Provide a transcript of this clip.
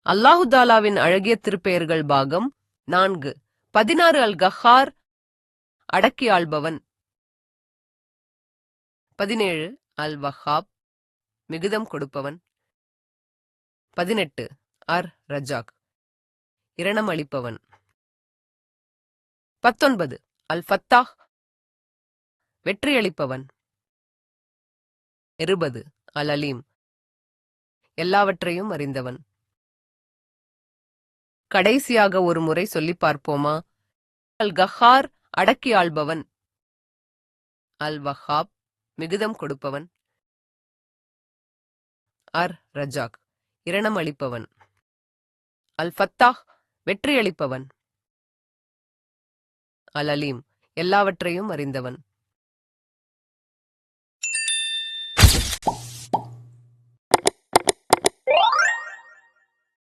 அல்லாஹுதாலாவின் அழகிய திருப்பெயர்கள் பாகம் 4. 16 அல் கஹார், அடக்கி ஆள்பவன். 17 அல் வஹாப், மிகுதம் கொடுப்பவன். 18 அர் ரஜாக், இரணம் அளிப்பவன். 19 அல் ஃபத்தாஹ், வெற்றியளிப்பவன். 20 அல் அலீம், எல்லாவற்றையும் அறிந்தவன். கடைசியாக ஒரு முறை சொல்லி பார்ப்போமா? அல் கஹார், அடக்கி ஆள்பவன். அல் வஹாப், மிகுதம் கொடுப்பவன். அர் ரஜாக், இரணம் அளிப்பவன். அல் ஃபத்தாஹ், வெற்றியளிப்பவன். அல் அலீம், எல்லாவற்றையும் அறிந்தவன்.